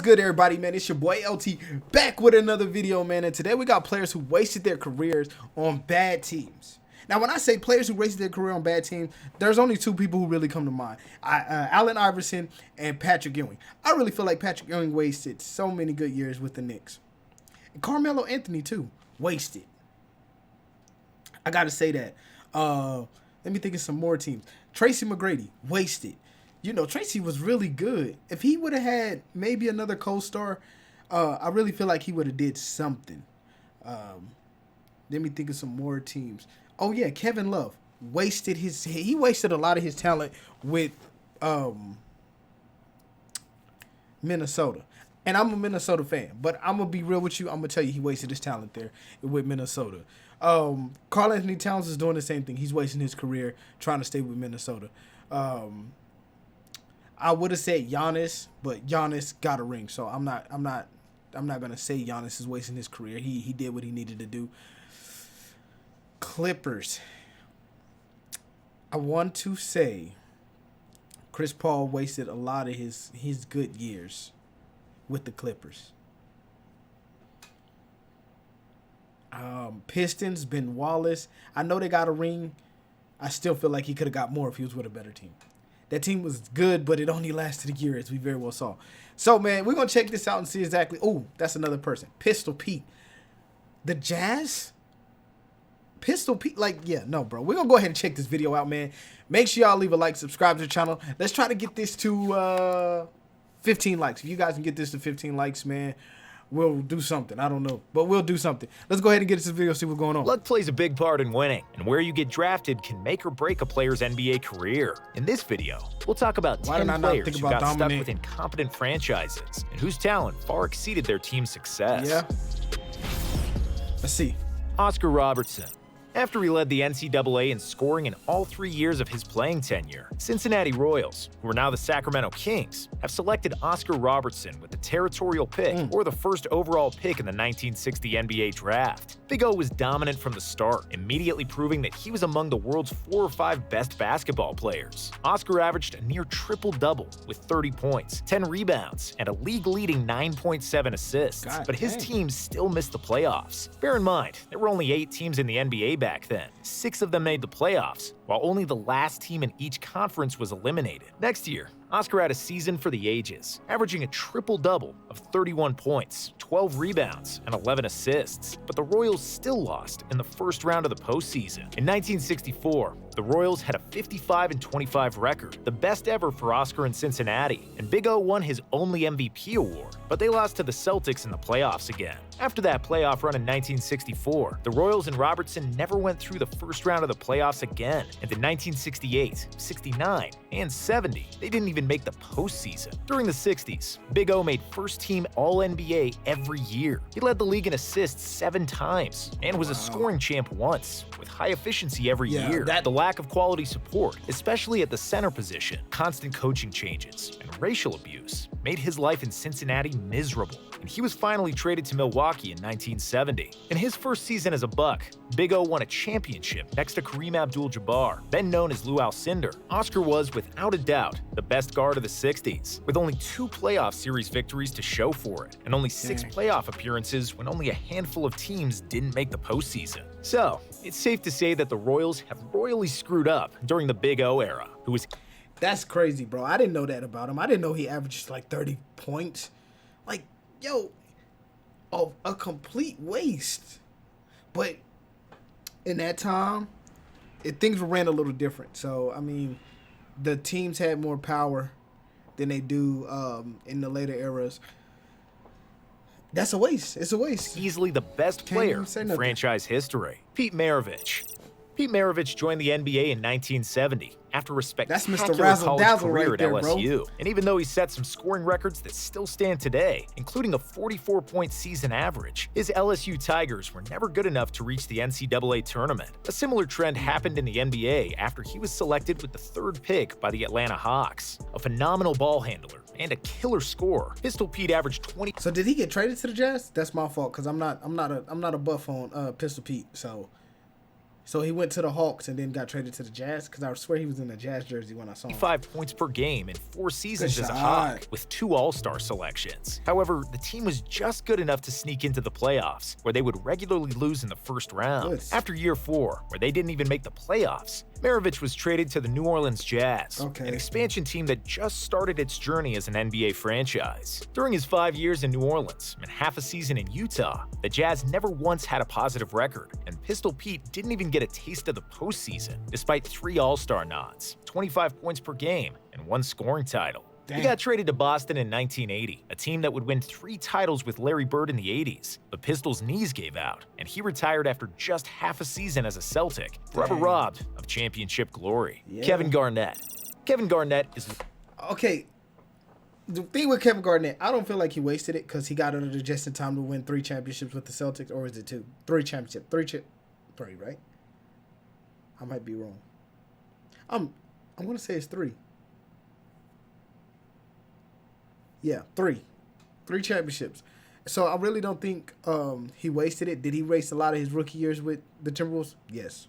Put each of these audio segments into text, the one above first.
good, everybody, man? It's your boy LT back with another video, man. And today we got players who wasted their careers on bad teams. Now, when I say players who wasted their career on bad teams, there's only two people who really come to mind. Allen Iverson and Patrick Ewing. I really feel like Patrick Ewing wasted so many good years with the Knicks. And Carmelo Anthony, too, wasted. I got to say that. Let me think of some more teams. Tracy McGrady, wasted. You know, Tracy was really good. If he would have had maybe another co-star, I really feel like he would have did something. Let me think of some more teams. Oh, yeah, Kevin Love. He wasted a lot of his talent with Minnesota. And I'm a Minnesota fan, but I'm going to be real with you. I'm going to tell you he wasted his talent there with Minnesota. Karl Anthony Towns is doing the same thing. He's wasting his career trying to stay with Minnesota. I would have said Giannis, but Giannis got a ring, so I'm not gonna say Giannis is wasting his career. He did what he needed to do. Clippers. I want to say Chris Paul wasted a lot of his good years with the Clippers. Pistons, Ben Wallace. I know they got a ring. I still feel like he could have got more if he was with a better team. That team was good, but it only lasted a year, as we very well saw. So, man, we're going to check this out and see exactly. Oh, that's another person. Pistol Pete. The Jazz? Pistol Pete? Like, yeah, no, bro. We're going to go ahead and check this video out, man. Make sure y'all leave a like, subscribe to the channel. Let's try to get this to 15 likes. If you guys can get this to 15 likes, man, we'll do something. I don't know, but we'll do something. Let's go ahead and get into this video, see what's going on. Luck plays a big part in winning, and where you get drafted can make or break a player's NBA career. In this video, we'll talk about 10 players who got stuck with incompetent franchises and whose talent far exceeded their team's success. Yeah. Let's see. Oscar Robertson. After he led the NCAA in scoring in all 3 years of his playing tenure, Cincinnati Royals, who are now the Sacramento Kings, have selected Oscar Robertson with the territorial pick or the first overall pick in the 1960 NBA draft. Big O was dominant from the start, immediately proving that he was among the world's 4 or 5 best basketball players. Oscar averaged a near triple-double with 30 points, 10 rebounds, and a league-leading 9.7 assists. But his team still missed the playoffs. Bear in mind, there were only 8 teams in the NBA back then. 6 of them made the playoffs, while only the last team in each conference was eliminated. Next year, Oscar had a season for the ages, averaging a triple-double of 31 points, 12 rebounds, and 11 assists. But the Royals still lost in the first round of the postseason. In 1964, the Royals had a 55-25 record, the best ever for Oscar in Cincinnati, and Big O won his only MVP award. But they lost to the Celtics in the playoffs again. After that playoff run in 1964, the Royals and Robertson never went through the first round of the playoffs again, and in 1968, 69, and 70, they didn't even make the postseason. During the 60s, Big O made first-team All-NBA every year. He led the league in assists 7 times and was a scoring champ once, with high efficiency every year. The lack of quality support, especially at the center position, constant coaching changes, and racial abuse made his life in Cincinnati miserable, and he was finally traded to Milwaukee in 1970. In his first season as a Buck, Big O won a championship next to Kareem Abdul-Jabbar, then known as Lou Alcindor. Oscar was, without a doubt, the best guard of the 60s, with only 2 playoff series victories to show for it, and only 6 playoff appearances when only a handful of teams didn't make the postseason. So, it's safe to say that the Royals have royally screwed up during the Big O era, who was... That's crazy, bro. I didn't know that about him. I didn't know he averaged like 30 points. Like, yo, a complete waste. But in that time, things ran a little different. So, I mean, the teams had more power than they do in the later eras. That's a waste. It's a waste. Easily the best player in franchise history. Pete Maravich. Pete Maravich joined the NBA in 1970 after a spectacular college career at LSU. And even though he set some scoring records that still stand today, including a 44-point season average, his LSU Tigers were never good enough to reach the NCAA tournament. A similar trend happened in the NBA after he was selected with the 3rd pick by the Atlanta Hawks. A phenomenal ball handler and a killer scorer, Pistol Pete averaged 20. So did he get traded to the Jazz? That's my fault, because I'm not a buff on Pistol Pete. So So he went to the Hawks and then got traded to the Jazz? Because I swear he was in the Jazz jersey when I saw him. 5 points per game in 4 seasons as a shot. Hawk, with 2 All-Star selections. However, the team was just good enough to sneak into the playoffs, where they would regularly lose in the first round. Good. After year 4, where they didn't even make the playoffs, Maravich was traded to the New Orleans Jazz, an expansion team that just started its journey as an NBA franchise. During his 5 years in New Orleans and half a season in Utah, the Jazz never once had a positive record, and Pistol Pete didn't even get a taste of the postseason, despite 3 All-Star nods, 25 points per game, and 1 scoring title. Damn. He got traded to Boston in 1980, a team that would win 3 titles with Larry Bird in the 80s. The Pistols' knees gave out, and he retired after just half a season as a Celtic, forever robbed of championship glory. Yeah. Kevin Garnett. Kevin Garnett is... Okay, the thing with Kevin Garnett, I don't feel like he wasted it because he got under just in time to win 3 championships with the Celtics, or is it 2? 3 championships. 3, right? I might be wrong. I'm going to say it's 3. Yeah, 3. 3 championships. So I really don't think he wasted it. Did he waste a lot of his rookie years with the Timberwolves? Yes.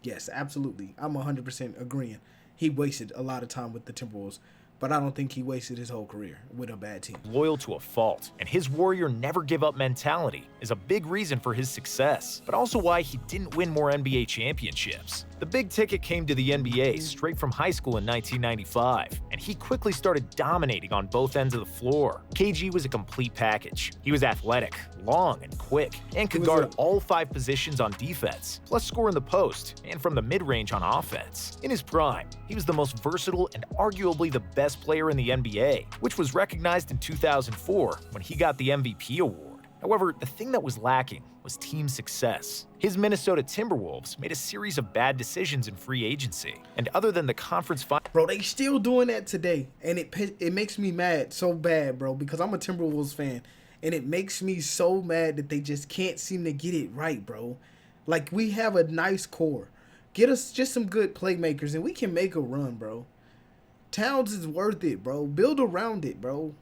Yes, absolutely. I'm 100% agreeing. He wasted a lot of time with the Timberwolves, but I don't think he wasted his whole career with a bad team. Loyal to a fault, and his warrior never give up mentality is a big reason for his success, but also why he didn't win more NBA championships. The big ticket came to the NBA straight from high school in 1995, and he quickly started dominating on both ends of the floor. KG was a complete package. He was athletic, long, and quick, and could guard all 5 positions on defense, plus score in the post and from the mid-range on offense. In his prime, he was the most versatile and arguably the best player in the NBA, which was recognized in 2004 when he got the MVP award. However, the thing that was lacking was team success. His Minnesota Timberwolves made a series of bad decisions in free agency, and other than the conference finals... Bro, they still doing that today, and it makes me mad so bad, bro, because I'm a Timberwolves fan, and it makes me so mad that they just can't seem to get it right, bro. Like, we have a nice core. Get us just some good playmakers, and we can make a run, bro. Towns is worth it, bro. Build around it, bro.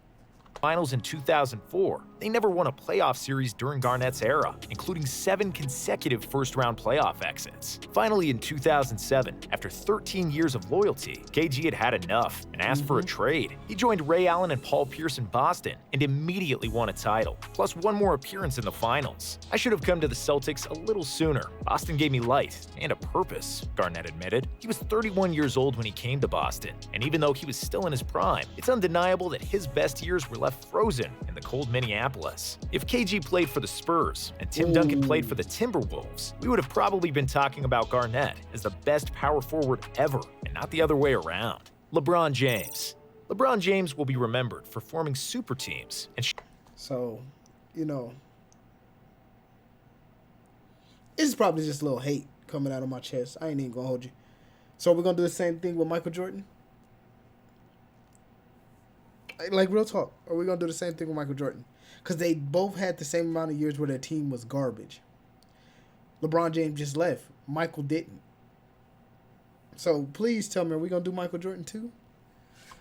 Finals in 2004, they never won a playoff series during Garnett's era, including 7 consecutive first-round playoff exits. Finally, in 2007, after 13 years of loyalty, KG had enough and asked for a trade. He joined Ray Allen and Paul Pierce in Boston and immediately won a title, plus 1 more appearance in the finals. "I should have come to the Celtics a little sooner. Boston gave me light and a purpose," Garnett admitted. He was 31 years old when he came to Boston, and even though he was still in his prime, it's undeniable that his best years were left frozen in the cold Minneapolis. If KG played for the Spurs and Tim Duncan played for the Timberwolves, we would have probably been talking about Garnett as the best power forward ever, and not the other way around. LeBron James. LeBron James will be remembered for forming super teams and... So, you know, it's probably just a little hate coming out of my chest. I ain't even gonna hold you. So we're gonna do the same thing with Michael Jordan? Like, real talk. Are we going to do the same thing with Michael Jordan? Because they both had the same amount of years where their team was garbage. LeBron James just left. Michael didn't. So, please tell me, are we going to do Michael Jordan too?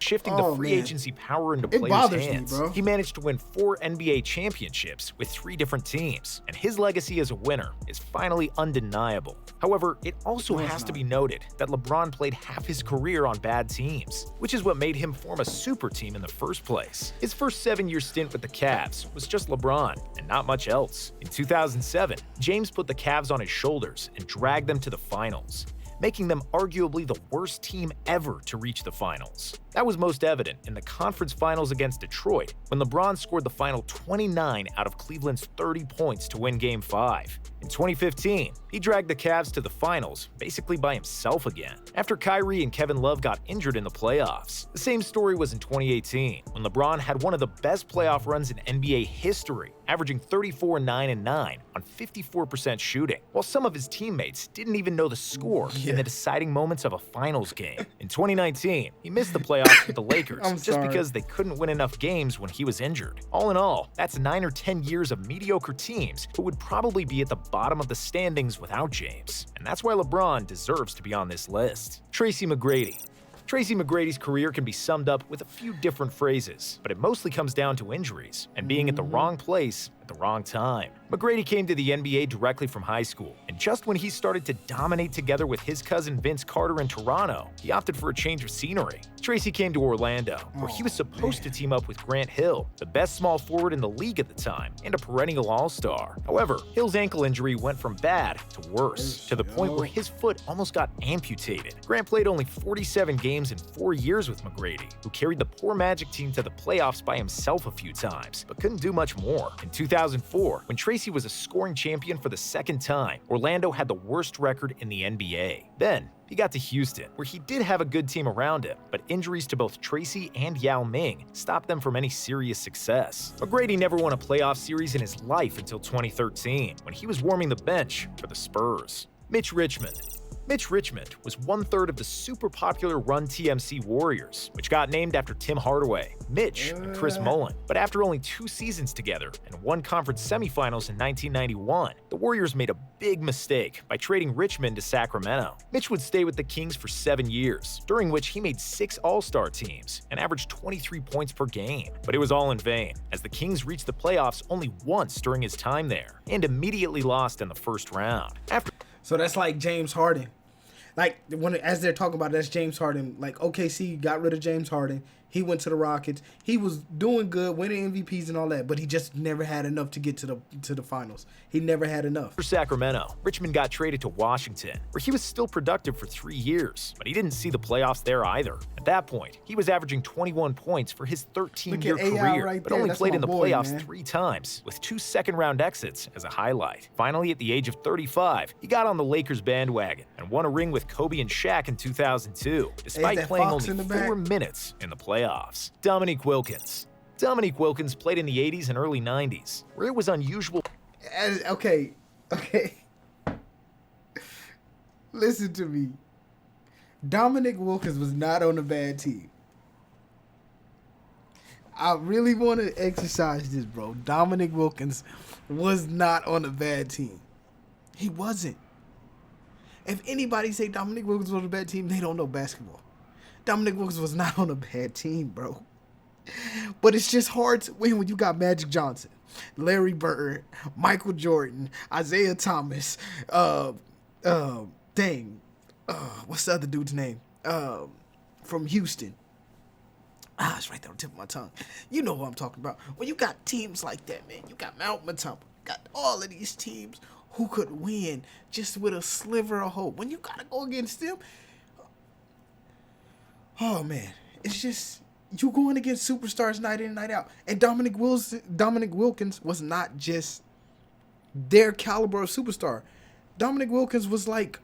Shifting the free agency power into players' hands, he managed to win 4 NBA championships with 3 different teams, and his legacy as a winner is finally undeniable. However, it also has to be noted that LeBron played half his career on bad teams, which is what made him form a super team in the first place. His first 7-year stint with the Cavs was just LeBron and not much else. In 2007, James put the Cavs on his shoulders and dragged them to the finals, making them arguably the worst team ever to reach the finals. That was most evident in the conference finals against Detroit, when LeBron scored the final 29 out of Cleveland's 30 points to win Game 5. In 2015, he dragged the Cavs to the finals basically by himself again, after Kyrie and Kevin Love got injured in the playoffs. The same story was in 2018, when LeBron had one of the best playoff runs in NBA history, averaging 34, 9, and 9 on 54% shooting, while some of his teammates didn't even know the score in the deciding moments of a finals game. In 2019, he missed the playoffs with the Lakers just because they couldn't win enough games when he was injured. All in all, that's 9 or 10 years of mediocre teams who would probably be at the bottom of the standings without James, and that's why LeBron deserves to be on this list. Tracy McGrady. Tracy McGrady's career can be summed up with a few different phrases, but it mostly comes down to injuries and being at the wrong place at the wrong time. McGrady came to the NBA directly from high school, and just when he started to dominate together with his cousin Vince Carter in Toronto, he opted for a change of scenery. Tracy came to Orlando, where he was supposed to team up with Grant Hill, the best small forward in the league at the time, and a perennial all-star. However, Hill's ankle injury went from bad to worse, to the point where his foot almost got amputated. Grant played only 47 games in 4 years with McGrady, who carried the poor Magic team to the playoffs by himself a few times, but couldn't do much more. In 2004, when Tracy was a scoring champion for the second time, Orlando had the worst record in the NBA. Then, he got to Houston, where he did have a good team around him, but injuries to both Tracy and Yao Ming stopped them from any serious success. McGrady never won a playoff series in his life until 2013, when he was warming the bench for the Spurs. Mitch Richmond. Mitch Richmond was one-third of the super popular Run TMC Warriors, which got named after Tim Hardaway, Mitch, and Chris Mullin. But after only 2 seasons together and 1 conference semifinals in 1991, the Warriors made a big mistake by trading Richmond to Sacramento. Mitch would stay with the Kings for 7 years, during which he made 6 All-Star teams and averaged 23 points per game. But it was all in vain, as the Kings reached the playoffs only once during his time there, and immediately lost in the first round. So that's like James Harden. Like, as they're talking about it, that's James Harden. Like, OKC got rid of James Harden. He went to the Rockets. He was doing good, winning MVPs and all that, but he just never had enough to get to the finals. He never had enough. For Sacramento, Richmond got traded to Washington, where he was still productive for 3 years, but he didn't see the playoffs there either. At that point, he was averaging 21 points for his 13-year career, but only played in the playoffs 3 times, with 2 second-round exits as a highlight. Finally, at the age of 35, he got on the Lakers bandwagon and won a ring with Kobe and Shaq in 2002, despite playing only 4 minutes in the playoffs. Dominique Wilkins. Dominique Wilkins played in the 80s and early 90s, where it was unusual. Okay. Listen to me. Dominique Wilkins was not on a bad team. I really want to exercise this, bro. Dominique Wilkins was not on a bad team. He wasn't. If anybody say Dominique Wilkins was on a bad team, they don't know basketball. Dominique Wilkins was not on a bad team, bro. But it's just hard to win when you got Magic Johnson, Larry Bird, Michael Jordan, Isaiah Thomas, what's the other dude's name? From Houston. It's right there on the tip of my tongue. You know who I'm talking about. When you got teams like that, man, you got Mount Matamba, got all of these teams who could win just with a sliver of hope. When you gotta go against them, oh man, it's just you going against superstars night in and night out. And Dominique Wilkins was not just their caliber of superstar. Dominique Wilkins was like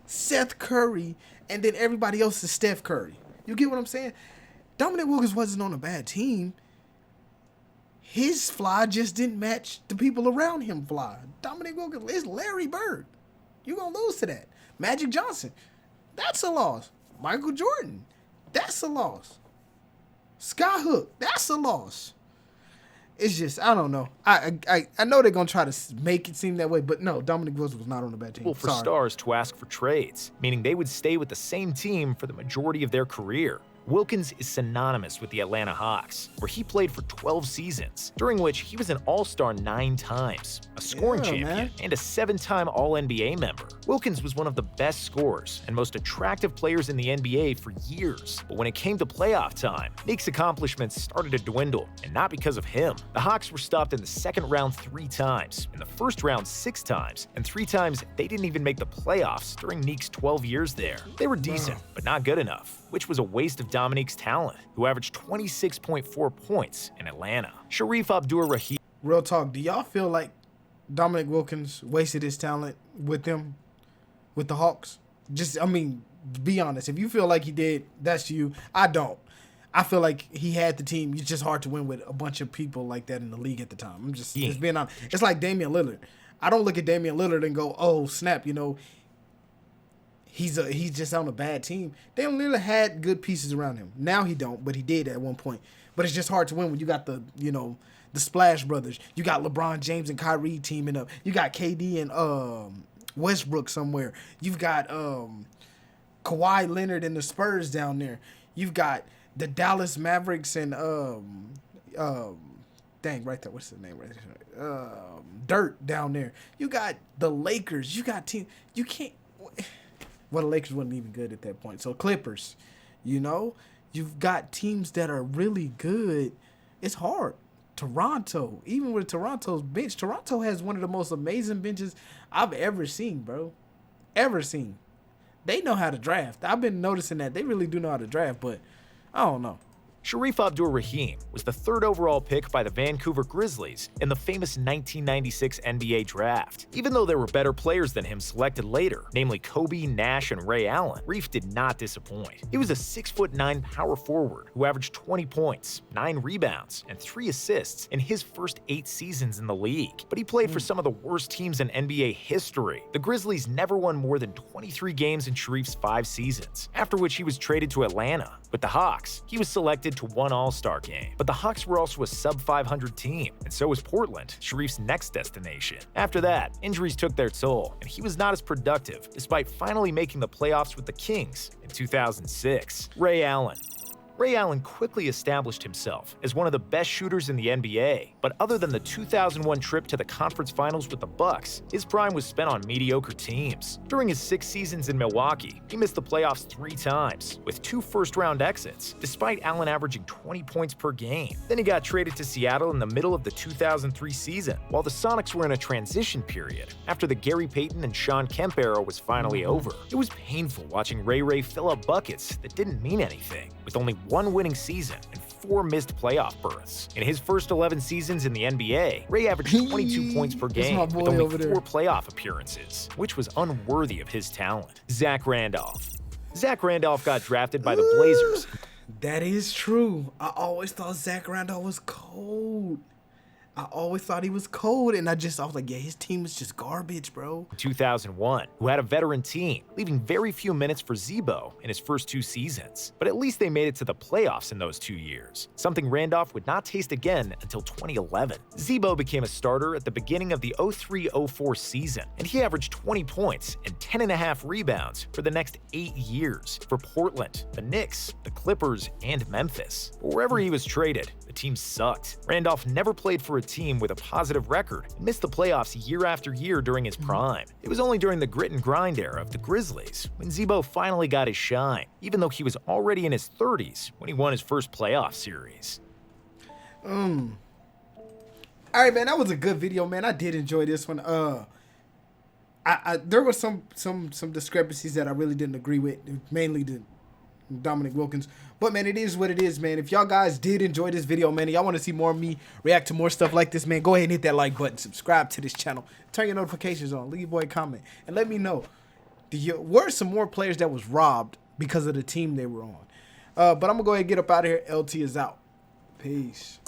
Seth Curry, and then everybody else is Steph Curry. You get what I'm saying? Dominique Wilkins wasn't on a bad team. His fly just didn't match the people around him fly. Dominique Wilkins is Larry Bird. You're going to lose to that. Magic Johnson, that's a loss. Michael Jordan, that's a loss. Skyhook, that's a loss. It's just, I don't know. I know they're going to try to make it seem that way, but no, Dominique Wilkins was not on a bad team. Well, for stars to ask for trades, meaning they would stay with the same team for the majority of their career. Wilkins is synonymous with the Atlanta Hawks, where he played for 12 seasons, during which he was an All-Star 9 times, a scoring champion, and a 7-time All-NBA member. Wilkins was one of the best scorers and most attractive players in the NBA for years, but when it came to playoff time, Nick's accomplishments started to dwindle, and not because of him. The Hawks were stopped in the second round 3 times, in the first round 6 times, and 3 times they didn't even make the playoffs during Nick's 12 years there. They were decent, but not good enough, which was a waste of Dominique's talent, who averaged 26.4 points in Atlanta. Shareef Abdur-Rahim. Real talk, do y'all feel like Dominique Wilkins wasted his talent with them, with the Hawks? Just, I mean, be honest. If you feel like he did, that's you. I don't. I feel like he had the team. It's just hard to win with a bunch of people like that in the league at the time. I'm just being honest. It's like Damian Lillard. I don't look at Damian Lillard and go, oh, snap, you know, he's just on a bad team. Damian Lillard had good pieces around him. Now he don't, but he did at one point. But it's just hard to win when you got the Splash Brothers. You got LeBron James and Kyrie teaming up. You got KD and Westbrook somewhere. You've got Kawhi Leonard and the Spurs down there. You've got the Dallas Mavericks and dang, right there. What's the name right there? Dirt down there. You got the Lakers. You got team. You can't. Well, the Lakers wasn't even good at that point. So Clippers, you know, you've got teams that are really good. It's hard. Toronto, even with Toronto's bench, Toronto has one of the most amazing benches I've ever seen, bro. Ever seen. They know how to draft. I've been noticing that. They really do know how to draft, but I don't know. Shareef Abdur-Rahim was the 3rd overall pick by the Vancouver Grizzlies in the famous 1996 NBA draft. Even though there were better players than him selected later, namely Kobe, Nash, and Ray Allen, Reef did not disappoint. He was a 6'9" power forward who averaged 20 points, 9 rebounds, and 3 assists in his first 8 seasons in the league. But he played for some of the worst teams in NBA history. The Grizzlies never won more than 23 games in Shareef's 5 seasons, after which he was traded to Atlanta. With the Hawks, he was selected to one All-Star game. But the Hawks were also a sub-500 team, and so was Portland, Shareef's next destination. After that, injuries took their toll, and he was not as productive, despite finally making the playoffs with the Kings in 2006. Ray Allen quickly established himself as one of the best shooters in the NBA, but other than the 2001 trip to the conference finals with the Bucks, his prime was spent on mediocre teams. During his 6 seasons in Milwaukee, he missed the playoffs 3 times, with 2 first-round exits, despite Allen averaging 20 points per game. Then he got traded to Seattle in the middle of the 2003 season, while the Sonics were in a transition period after the Gary Payton and Shawn Kemp era was finally over. It was painful watching Ray fill up buckets that didn't mean anything, with only 1 winning season and 4 missed playoff berths. In his first 11 seasons in the NBA, Ray averaged 22 points per game with only 4 playoff appearances, which was unworthy of his talent. Zach Randolph got drafted by the Blazers. That is true. I always thought Zach Randolph was cold. I always thought he was cold, and I was like, yeah, his team is just garbage, bro. 2001, who had a veteran team, leaving very few minutes for Z-Bo in his first 2 seasons. But at least they made it to the playoffs in those 2 years, something Randolph would not taste again until 2011. Z-Bo became a starter at the beginning of the 03-04 season, and he averaged 20 points and 10.5 rebounds for the next 8 years for Portland, the Knicks, the Clippers, and Memphis. But wherever he was traded, the team sucked. Randolph never played for a team with a positive record and missed the playoffs year after year during his prime. It was only during the grit and grind era of the Grizzlies when Z-Bo finally got his shine, even though he was already in his 30s when he won his first playoff series. All right, man, that was a good video, man. I did enjoy this one. There were some discrepancies that I really didn't agree with, mainly the Dominique Wilkins. But, man, it is what it is, man. If y'all guys did enjoy this video, man, and y'all want to see more of me react to more stuff like this, man, go ahead and hit that like button. Subscribe to this channel. Turn your notifications on. Leave your boy a comment. And let me know, were some more players that was robbed because of the team they were on? But I'm going to go ahead and get up out of here. LT is out. Peace.